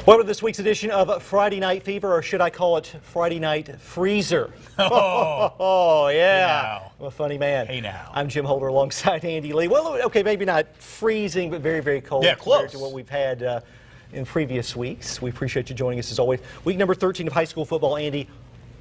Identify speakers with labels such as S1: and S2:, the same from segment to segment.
S1: Welcome to this week's edition of Friday Night Fever, or should I call it Friday Night Freezer? Oh, yeah.
S2: Hey,
S1: I'm a funny man.
S2: Hey now.
S1: I'm Jim Holder alongside Andy Lee. Well, okay, maybe not freezing, but very, very cold.
S2: Yeah,
S1: compared
S2: close.
S1: to what we've had in previous weeks. We appreciate you joining us as always. Week number 13 of high school football, Andy.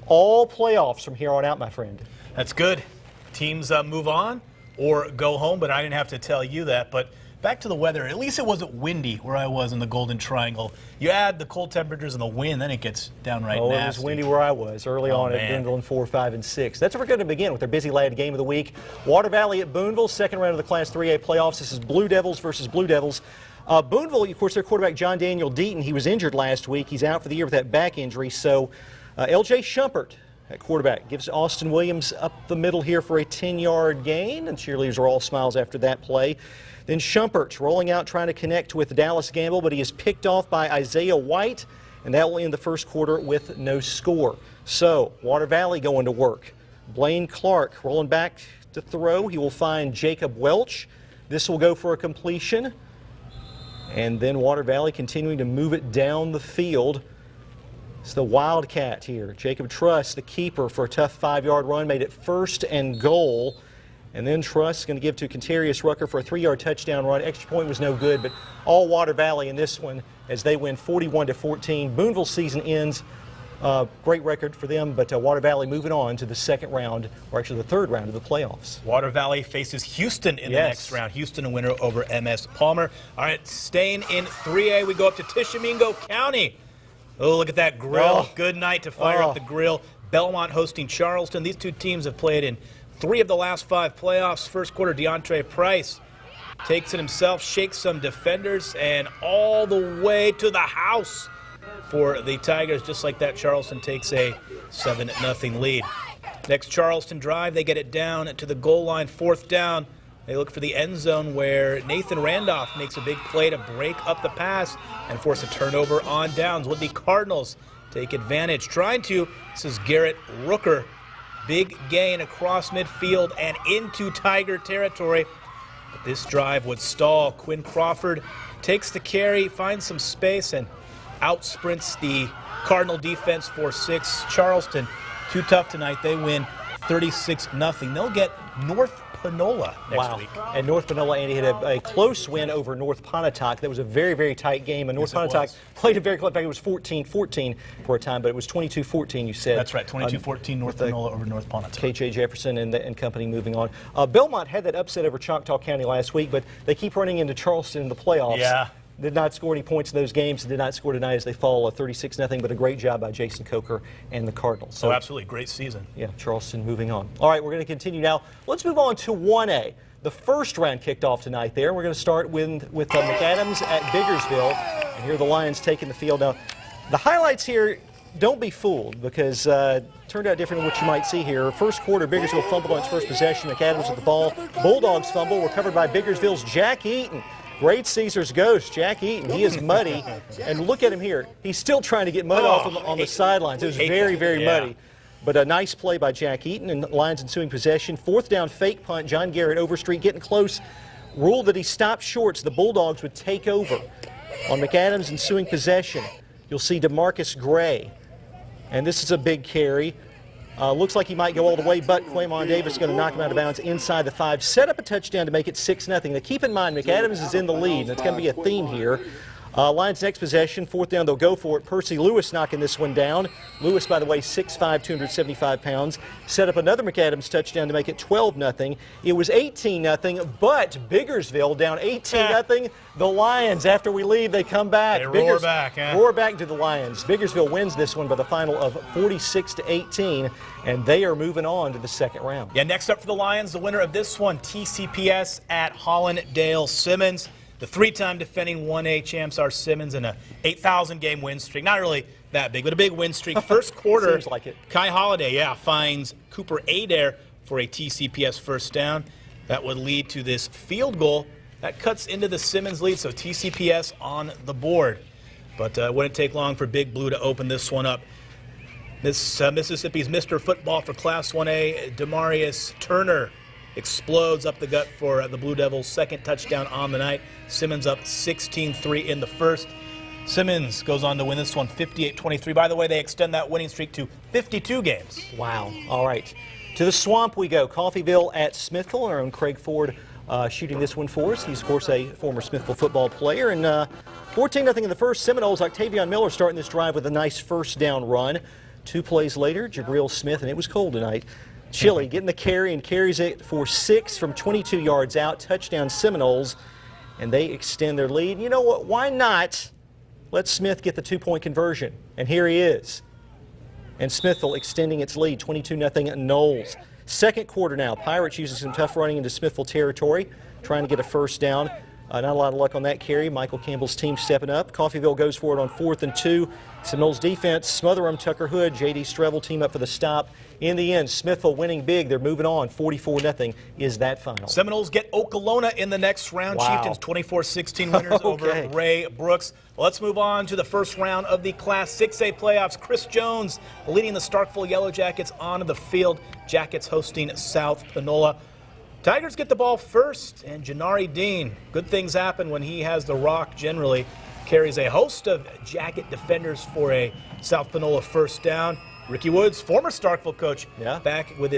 S1: All playoffs from here on out, my friend.
S2: That's good. Teams move on or go home, but I didn't have to tell you that. But back to the weather. At least it wasn't windy where I was in the Golden Triangle. You add the cold temperatures and the wind, then it gets downright nasty.
S1: It was windy where I was early on at Boonville in 4, 5, and 6. That's where we're going to begin with our busy lad game of the week. Water Valley at Boonville, second round of the Class 3A playoffs. This is Blue Devils versus Blue Devils. Boonville, of course, their quarterback John Daniel Deaton, he was injured last week. He's out for the year with that back injury. So L.J. Shumpert at quarterback gives Austin Williams up the middle here for a 10-yard gain, and cheerleaders are all smiles after that play. Then Shumpert rolling out trying to connect with Dallas Gamble, but he is picked off by Isaiah White, and that will end the first quarter with no score. So Water Valley going to work. Blaine Clark rolling back to throw. He will find Jacob Welch. This will go for a completion. And then Water Valley continuing to move it down the field. It's the Wildcat here. Jacob Truss, the keeper, for a tough 5-yard run, made it 1st and goal. And then Truss going to give to Contarius Rucker for a 3-yard touchdown run. Extra point was no good, but all Water Valley in this one as they win 41-14. Boonville season ends. Great record for them, but Water Valley moving on to the second round, or actually the third round of the playoffs.
S2: Water Valley faces Houston in the next round. Houston a winner over MS Palmer. All right, staying in 3A, we go up to Tishomingo County. Oh, look at that grill. Good night to fire up the grill. Belmont hosting Charleston. These two teams have played in 3 of the last 5 playoffs. First quarter, DeAndre Price takes it himself, shakes some defenders, and all the way to the house for the Tigers. Just like that, Charleston takes a 7-0 lead. Next Charleston drive, they get it down to the goal line, 4th down. They look for the end zone where Nathan Randolph makes a big play to break up the pass and force a turnover on downs. Would the Cardinals take advantage? Trying to. This is Garrett Rooker. Big gain across midfield and into Tiger territory. But this drive would stall. Quinn Crawford takes the carry, finds some space, and out-sprints the Cardinal defense for 6. Charleston, too tough tonight. They win 36-0. They'll get North Panola next week.
S1: And North Panola, Andy, had a close win over North Pontotoc. That was a very, very tight game. And North Pontotoc played a very close. In fact, it was 14-14 for a time, but it was 22-14, you said.
S2: That's right, 22-14 North Panola over North Pontotoc.
S1: K.J. Jefferson and company moving on. Belmont had that upset over Choctaw County last week, but they keep running into Charleston in the playoffs. Yeah. Did not score any points in those games. Did not score tonight as they fall 36-0, but a great job by Jason Coker and the Cardinals.
S2: So absolutely, great season. Yeah,
S1: Charleston moving on. All right, we're going to continue now. Let's move on to 1A. The first round kicked off tonight there. We're going to start with McAdams at Biggersville. And here are the Lions taking the field. Now, the highlights here, don't be fooled, because it turned out different than what you might see here. First quarter, Biggersville fumbled on its first possession. McAdams with the ball. Bulldogs fumble, recovered by Biggersville's Jack Eaton. Great Caesar's ghost, Jack Eaton. He is muddy. And look at him here. He's still trying to get mud off on the sidelines. It was very, very muddy. But a nice play by Jack Eaton, and Lions ensuing possession. 4th down, fake punt. John Garrett, Overstreet, getting close. Ruled that he stopped short, so the Bulldogs would take over. On McAdams' ensuing possession, you'll see DeMarcus Gray. And this is a big carry. Looks like he might go all the way, but Quamon Davis is going to knock him out of bounds inside the 5. Set up a touchdown to make it 6-0. Now keep in mind, McAdams is in the lead, and it's going to be a theme here. Lions next possession, 4th down, they'll go for it. Percy Lewis knocking this one down. Lewis, by the way, 6'5", 275 pounds. Set up another McAdams touchdown to make it 12-0. It was 18-0, but Biggersville down 18-0. The Lions, after we leave, they come back.
S2: They roar back.
S1: Roar back to the Lions. Biggersville wins this one by the final of 46-18, and they are moving on to the second round.
S2: Yeah, next up for the Lions, the winner of this one, TCPS at Hollandale Simmons. The 3-time defending 1A champs are Simmons in a 8,000 game win streak. Not really that big, but a big win streak. First quarter,
S1: seems like it.
S2: Kai Holiday, finds Cooper Adair for a TCPS first down. That would lead to this field goal. That cuts into the Simmons lead, so TCPS on the board. But it wouldn't take long for Big Blue to open this one up. This Mississippi's Mr. Football for Class 1A, Demarius Turner explodes up the gut for the Blue Devils' second touchdown on the night. Simmons up 16-3 in the first. Simmons goes on to win this one 58-23. By the way, they extend that winning streak to 52 games.
S1: Wow. All right. To the Swamp we go. Coffeyville at Smithville. Our own Craig Ford shooting this one for us. He's, of course, a former Smithville football player. And 14-0 in the first. Seminoles, Octavian Miller starting this drive with a nice first down run. 2 plays later, Jabril Smith, and it was cold tonight. Chili getting the carry and carries it for 6 from 22 yards out. Touchdown Seminoles, and they extend their lead. You know what? Why not let Smith get the 2-point conversion? And here he is. And Smithville extending its lead, 22-0 Knowles. Second quarter now. Pirates using some tough running into Smithville territory, trying to get a first down. Not a lot of luck on that carry. Michael Campbell's team stepping up. Coffeyville goes for it on 4th and 2. Seminoles defense, smother them. Tucker Hood, J.D. Strevel team up for the stop. In the end, Smithville winning big. They're moving on. 44-0 is that final.
S2: Seminoles get Okolona in the next round.
S1: Wow.
S2: Chieftains 24-16 winners over Ray Brooks. Let's move on to the first round of the Class 6A playoffs. Chris Jones leading the Starkville Yellow Jackets onto the field. Jackets hosting South Panola. Tigers get the ball first, and Janari Dean, good things happen when he has the rock generally, carries a host of Jacket defenders for a South Panola first down. Ricky Woods, former Starkville coach, back with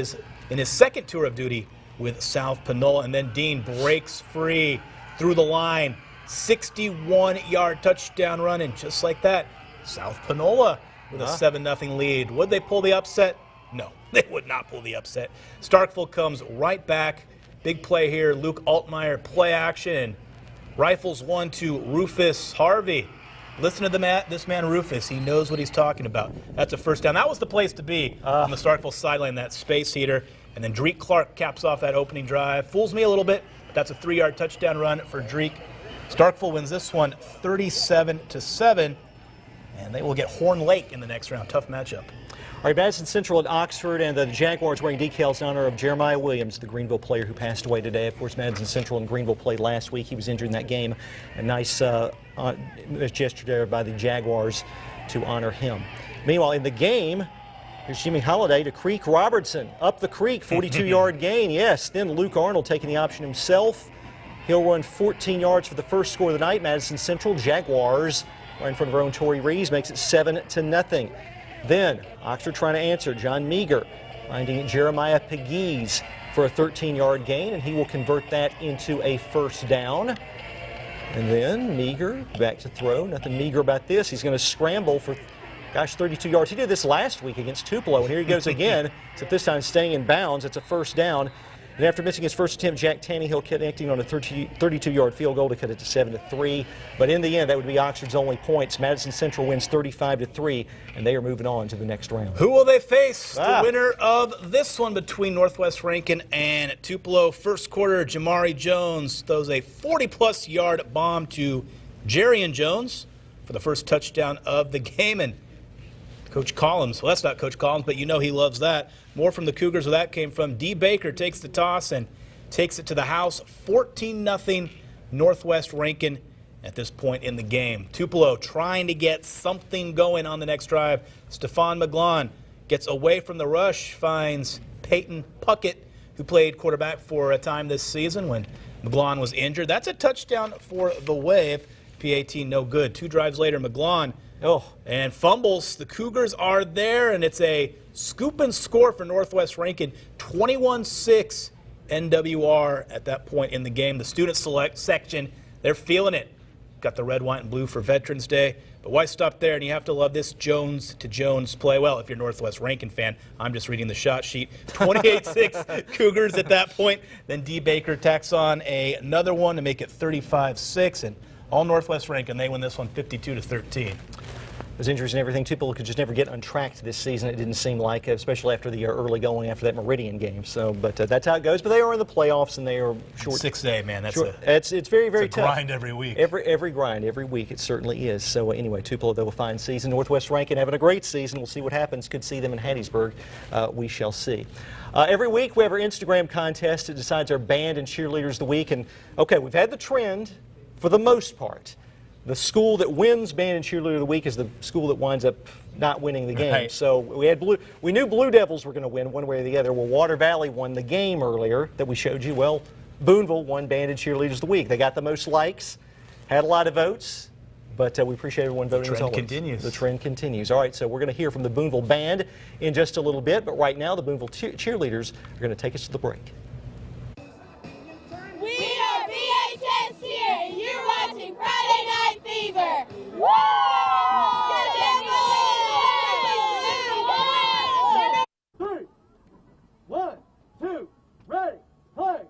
S2: in his second tour of duty with South Panola, and then Dean breaks free through the line, 61-yard touchdown run, and just like that, South Panola with a 7-0 lead. Would they pull the upset? No, they would not pull the upset. Starkville comes right back. Big play here, Luke Altmaier, play action. Rifles one to Rufus Harvey. Listen to this man Rufus. He knows what he's talking about. That's a first down. That was the place to be on the Starkville sideline, that space heater. And then Dreek Clark caps off that opening drive. Fools me a little bit, but that's a 3-yard touchdown run for Dreek. Starkville wins this one 37-7, and they will get Horn Lake in the next round. Tough matchup.
S1: All right, Madison Central at Oxford, and the Jaguars wearing decals in honor of Jeremiah Williams, the Greenville player who passed away today. Of course, Madison Central and Greenville played last week. He was injured in that game. A nice gesture there by the Jaguars to honor him. Meanwhile, in the game, here's Jimmy Holliday to Creek Robertson. Up the creek, 42-yard gain, yes. Then Luke Arnold taking the option himself. He'll run 14 yards for the first score of the night. Madison Central, Jaguars, right in front of our own Torrey Reeves, makes it 7-0. Then Oxford trying to answer. John Meager finding Jeremiah Pegues for a 13-yard gain, and he will convert that into a first down. And then Meager back to throw. Nothing meager about this. He's going to scramble for, 32 yards. He did this last week against Tupelo, and here he goes again, except this time staying in bounds. It's a first down. And after missing his first attempt, Jack Tannehill connecting on a 32-yard field goal to cut it to 7-3. But in the end, that would be Oxford's only points. Madison Central wins 35-3, and they are moving on to the next round.
S2: Who will they face? The winner of this one between Northwest Rankin and Tupelo. First quarter, Jamari Jones throws a 40-plus yard bomb to Jerian Jones for the first touchdown of the game. And Coach Collins, well, that's not Coach Collins, but you know he loves that. More from the Cougars where that came from. D. Baker takes the toss and takes it to the house. 14-0 Northwest Rankin at this point in the game. Tupelo trying to get something going on the next drive. Stephon McGlon gets away from the rush, finds Peyton Puckett, who played quarterback for a time this season when McGlon was injured. That's a touchdown for the Wave. PAT no good. 2 drives later, McGlon and fumbles. The Cougars are there, and it's a scoop and score for Northwest Rankin. 21-6 NWR at that point in the game. The student select section, they're feeling it. Got the red, white, and blue for Veterans Day. But why stop there? And you have to love this Jones to Jones play. Well, if you're a Northwest Rankin fan, I'm just reading the shot sheet. 28-6 Cougars at that point. Then D. Baker tacks on another one to make it 35-6. And all Northwest Rankin, they win this one 52-13.
S1: Those injuries and everything, Tupelo could just never get untracked this season, it didn't seem like, especially after the early going after that Meridian game. So, but that's how it goes. But they are in the playoffs, and they are short.
S2: 6A, man, that's
S1: short, it's very, very tough.
S2: Grind every week.
S1: Every grind, every week, it certainly is. So anyway, Tupelo, they will find season. Northwest Rankin having a great season. We'll see what happens. Could see them in Hattiesburg. We shall see. Every week we have our Instagram contest that decides our band and cheerleaders of the week. And okay, we've had the trend for the most part. The school that wins Band and Cheerleader of the Week is the school that winds up not winning the game.
S2: Right.
S1: So we knew Blue Devils were going to win one way or the other. Well, Water Valley won the game earlier that we showed you. Well, Boonville won Band and Cheerleaders of the Week. They got the most likes, had a lot of votes. But we appreciate everyone voting as always.
S2: Continues.
S1: The trend continues. All right, so we're going to hear from the Boonville Band in just a little bit, but right now the Boonville cheerleaders are going to take us to the break.
S3: We are BHS here, and you're watching Friday Night Fever. Woo!
S4: Three, 1, 2, ready, play.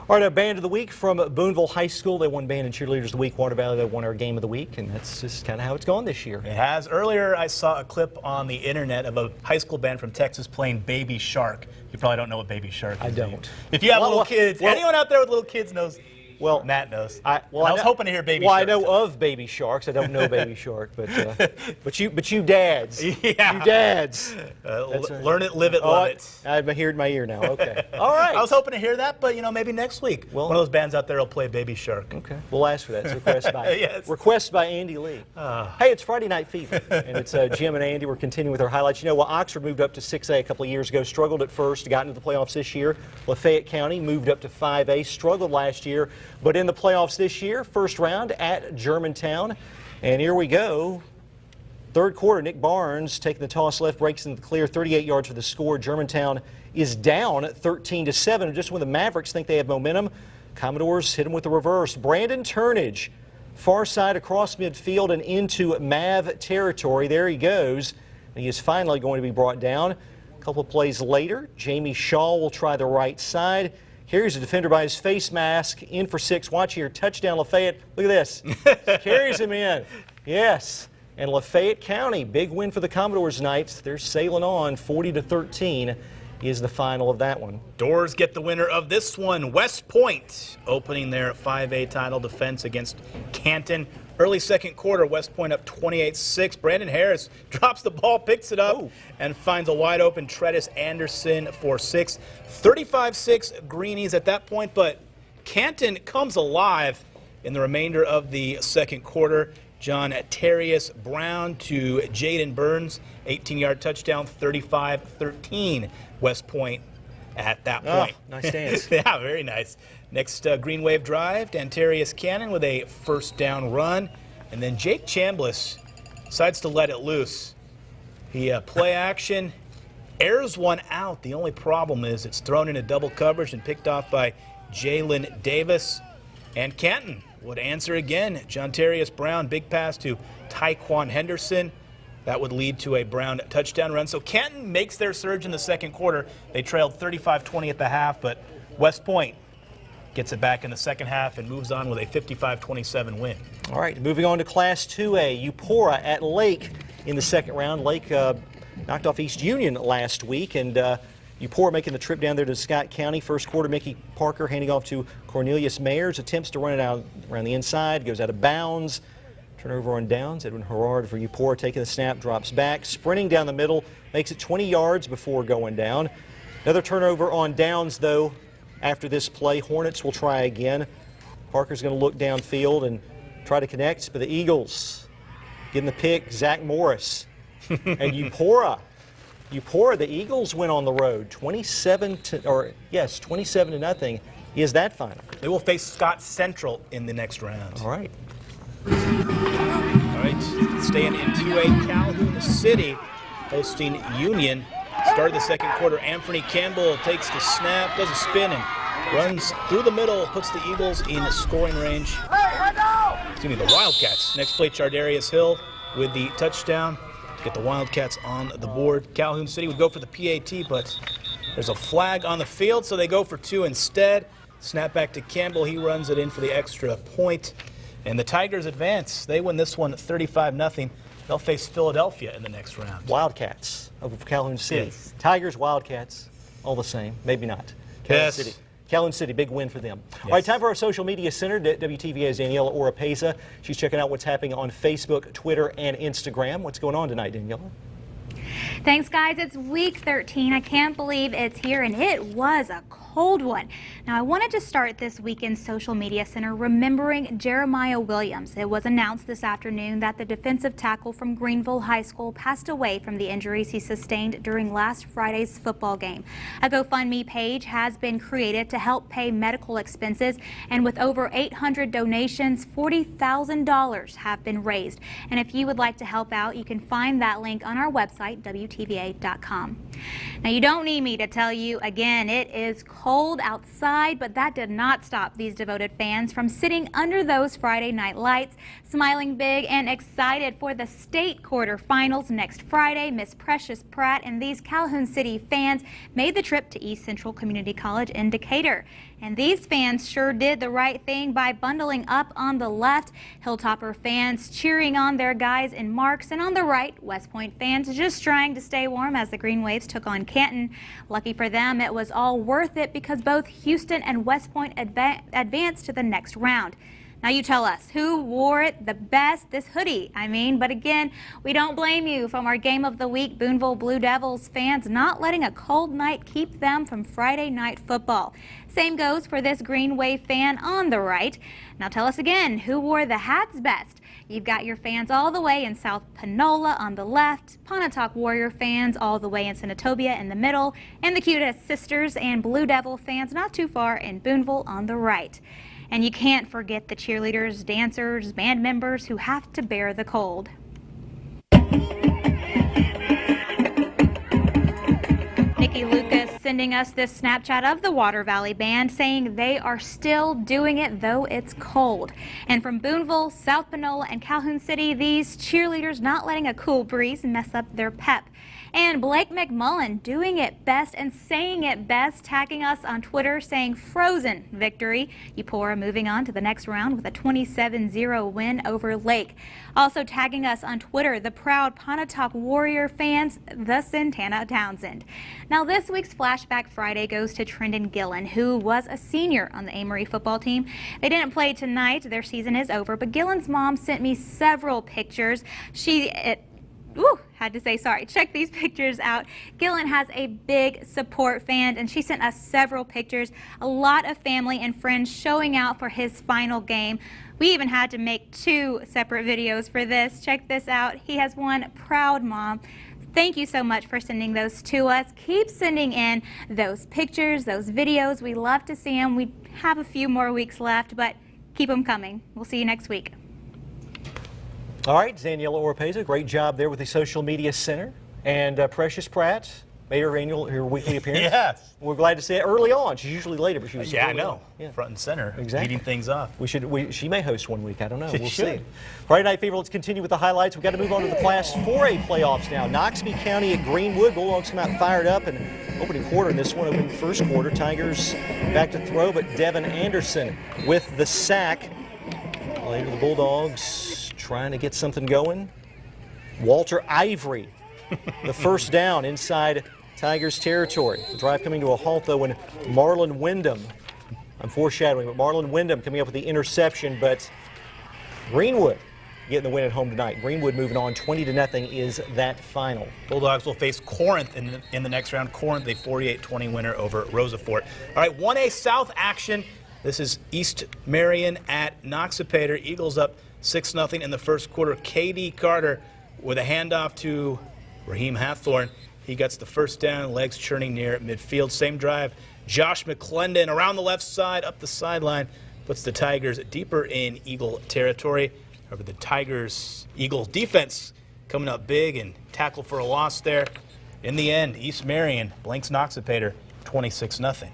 S1: All right, our Band of the Week from Boonville High School. They won Band and Cheerleaders of the Week. Water Valley, they won our Game of the Week, and that's just kind of how it's gone this year.
S2: It has. Earlier, I saw a clip on the internet of a high school band from Texas playing Baby Shark. You probably don't know what Baby Shark is.
S1: I don't.
S2: If you have little kids, anyone out there with little kids knows.
S1: Well,
S2: Matt knows.
S1: I
S2: was hoping to hear Baby
S1: Shark.
S2: Shark.
S1: Well, I know of Baby Sharks. I don't know Baby Shark, but you dads.
S2: Yeah.
S1: You dads.
S2: Learn it, live it, love it.
S1: I have my ear in my ear now. Okay. All right.
S2: I was hoping to hear that, but maybe next week.
S1: Well,
S2: one of those bands out there will play Baby Shark.
S1: Okay. We'll ask for that. It's a request by
S2: Yes.
S1: request by Andy Lee. Hey, it's Friday Night Fever, and it's Jim and Andy. We're continuing with our highlights. Oxford moved up to 6A a couple of years ago, struggled at first, got into the playoffs this year. Lafayette County moved up to 5A, struggled last year, but in the playoffs this year, first round at Germantown. And here we go. Third quarter, Nick Barnes taking the toss left, breaks into the clear, 38 yards for the score. Germantown is down 13-7. Just when the Mavericks think they have momentum, Commodores hit them with the reverse. Brandon Turnage, far side across midfield and into Mav territory. There he goes. And he is finally going to be brought down. A couple of plays later, Jamie Shaw will try the right side. Carries a defender by his face mask, in for 6. Watch here, touchdown Lafayette. Look at this. Carries him in. Yes. And Lafayette County, big win for the Commodores tonight. They're sailing on. 40-13 is the final of that one.
S2: Doors get the winner of this one. West Point opening their 5A title defense against Canton. Early second quarter, West Point up 28-6. Brandon Harris drops the ball, picks it up, and finds a wide open Tredis Anderson for 6. 35-6 Greenies at that point, but Canton comes alive in the remainder of the second quarter. John Terrius Brown to Jaden Burns, 18-yard touchdown, 35-13 West Point at that point.
S1: Nice dance.
S2: Yeah, very nice. Next Green Wave drive, Dantarius Cannon with a first down run. And then Jake Chambliss decides to let it loose. He play action, airs one out. The only problem is it's thrown into double coverage and picked off by Jalen Davis. And Canton would answer again. John Terrius Brown, big pass to Tyquan Henderson. That would lead to a Brown touchdown run. So Canton makes their surge in the second quarter. They trailed 35-20 at the half, but West Point gets it back in the second half and moves on with a 55-27 win.
S1: All right, moving on to Class 2A. Eupora at Lake in the second round. Lake knocked off East Union last week, and Eupora making the trip down there to Scott County. First quarter, Mickey Parker handing off to Cornelius Mayers. Attempts to run it out around the inside, goes out of bounds. Turnover on downs. Edwin Herrard for Eupora taking the snap, drops back, sprinting down the middle, makes it 20 yards before going down. Another turnover on downs, though. After this play, Hornets will try again. Parker's going to look downfield and try to connect, but the Eagles getting the pick, Zach Morris. And Eupora, the Eagles went on the road, 27-0 is that final.
S2: They will face Scott Central in the next round.
S1: All right.
S2: All right, staying in 2A, Calhoun City hosting Union. Started the second quarter, Anthony Campbell takes the snap, does a spin, and runs through the middle, puts the Eagles in scoring range. Excuse me, the Wildcats. Next play, Chardarius Hill with the touchdown to get the Wildcats on the board. Calhoun City would go for the PAT, but there's a flag on the field, so they go for 2 instead. Snap back to Campbell. He runs it in for the extra point. And the Tigers advance. They win this one 35-0. They'll face Philadelphia in the next round.
S1: Wildcats of Calhoun City.
S2: Yes.
S1: Tigers, Wildcats, all the same. Maybe not.
S2: Yes.
S1: City. Calhoun City, big win for them. All right, time for our social media center. WTVA's Daniela Oropeza. She's checking out what's happening on Facebook, Twitter, and Instagram. What's going on tonight, Daniela?
S5: Thanks, guys. It's week 13. I can't believe it's here, and it was a cold one. Now, I wanted to start this weekend's social media center remembering Jeremiah Williams. It was announced this afternoon that the defensive tackle from Greenville High School passed away from the injuries he sustained during last Friday's football game. A GoFundMe page has been created to help pay medical expenses, and with over 800 donations, $40,000 have been raised. And if you would like to help out, you can find that link on our website, WTVA.com. Now, you don't need me to tell you again, it is cold outside, but that did not stop these devoted fans from sitting under those Friday night lights, smiling big and excited for the state quarterfinals next Friday. Miss Precious Pratt and these Calhoun City fans made the trip to East Central Community College in Decatur. And these fans sure did the right thing by bundling up on the left. Hilltopper fans cheering on their guys in Marks, and on the right, West Point fans just trying to stay warm as the Green Waves took on Canton. Lucky for them, it was all worth it because both Houston and West Point advanced to the next round. Now you tell us, who wore it the best? This hoodie, I mean. But again, we don't blame you. From our Game of the Week, Boonville Blue Devils fans not letting a cold night keep them from Friday night football. Same goes for this Green Wave fan on the right. Now tell us again, who wore the hats best? You've got your fans all the way in South Panola on the left, Pontotoc Warrior fans all the way in Senatobia in the middle, and the cutest Sisters and Blue Devil fans not too far in Boonville on the right. And you can't forget the cheerleaders, dancers, band members who have to bear the cold. Nikki Lucas sending us this Snapchat of the Water Valley Band saying they are still doing it though it's cold. And from Boonville, South Panola, and Calhoun City, these cheerleaders not letting a cool breeze mess up their pep. And Blake McMullen doing it best and saying it best, tagging us on Twitter saying frozen victory. Eupora moving on to the next round with a 27-0 win over Lake. Also tagging us on Twitter, the proud Pontotoc Warrior fans, the Santana Townsend. Now this week's Flashback Friday goes to Trendon Gillen, who was a senior on the Amory football team. They didn't play tonight, their season is over, but Gillen's mom sent me several pictures. Had to say sorry. Check these pictures out. Gillen has a big support fan, and she sent us several pictures. A lot of family and friends showing out for his final game. We even had to make 2 separate videos for this. Check this out. He has one proud mom. Thank you so much for sending those to us. Keep sending in those pictures, those videos. We love to see them. We have a few more weeks left, but keep them coming. We'll see you next week.
S1: All right, Daniela Oropeza, great job there with the social media center. And Precious Pratt made her weekly appearance.
S2: Yes.
S1: We're glad to see it early on. She's usually later, but she was
S2: I
S1: early
S2: know.
S1: on. Yeah.
S2: Front and center,
S1: Exactly.
S2: leading things off.
S1: She may host one week. I don't know. We'll see.
S2: should.
S1: Friday Night Fever, let's continue with the highlights. We've got to move on to the Class 4A playoffs now. Knoxville County at Greenwood. Bulldogs come out fired up, and opening quarter in this one, opening first quarter. Tigers back to throw, but Devin Anderson with the sack. Later, the Bulldogs trying to get something going. Walter Ivory, the first down inside Tigers territory. The drive coming to a halt, though, when Marlon Wyndham, I'm foreshadowing, but Marlon Wyndham coming up with the interception, but Greenwood getting the win at home tonight. Greenwood moving on 20-0 is that final.
S2: Bulldogs will face Corinth in the next round. Corinth, a 48-20 winner over Rosafort. All right, 1A South action. This is East Marion at Noxapater. Eagles up 6-0 in the first quarter. K.D. Carter with a handoff to Raheem Hathorn. He gets the first down, legs churning near midfield. Same drive, Josh McClendon around the left side, up the sideline, puts the Tigers deeper in Eagle territory. However, the Eagles defense coming up big and tackle for a loss there. In the end, East Marion blanks Noxapater 26-0.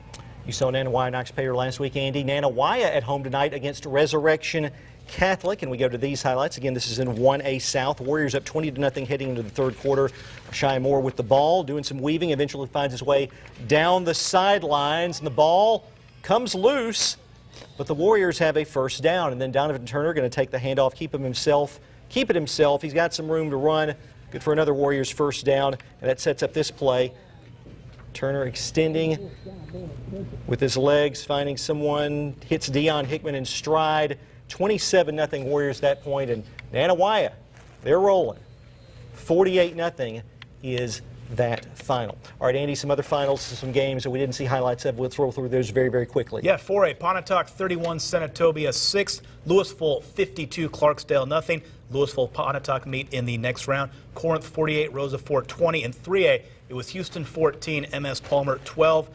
S1: You saw Nanawaya Noxapater last week, Andy. Nanawaya at home tonight against Resurrection Catholic, and we go to these highlights. Again, this is in 1A South. Warriors up 20-0 heading into the third quarter. Shy Moore with the ball, doing some weaving, eventually finds his way down the sidelines, and the ball comes loose, but the Warriors have a first down, and then Donovan Turner going to take the handoff, keep it himself. He's got some room to run. Good for another Warriors first down, and that sets up this play. Turner extending with his legs, finding someone, hits Dion Hickman in stride. 27-0 Warriors at that point, and Nanawaya, they're rolling. 48-0 is that final. All right, Andy, some other finals, some games that we didn't see highlights of. Let's roll through those very, very quickly.
S2: Yeah, 4A, Pontotoc 31, Senatobia 6, Louisville 52, Clarksdale nothing. Louisville Pontotoc meet in the next round. Corinth 48, Rosa Ford 20. In 3A, it was Houston 14, MS Palmer 12.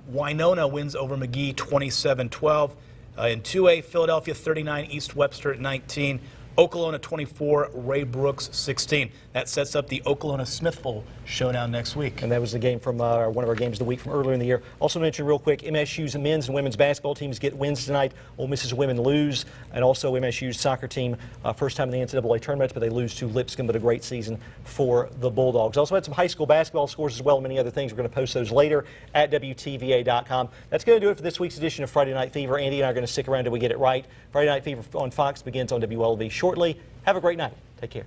S2: Winona wins over McGee 27-12. In 2A, Philadelphia 39, East Webster 19. Okolona 24, Ray Brooks 16. That sets up the Okolona-Smithville showdown next week.
S1: And that was the game from one of our games of the week from earlier in the year. Also mention real quick, MSU's men's and women's basketball teams get wins tonight. Ole Miss's women lose, and also MSU's soccer team, first time in the NCAA tournament, but they lose to Lipscomb, but a great season for the Bulldogs. Also had some high school basketball scores as well, and many other things. We're going to post those later at WTVA.com. That's going to do it for this week's edition of Friday Night Fever. Andy and I are going to stick around till we get it right. Friday Night Fever on Fox begins on WLV shortly. Have a great night. Take care.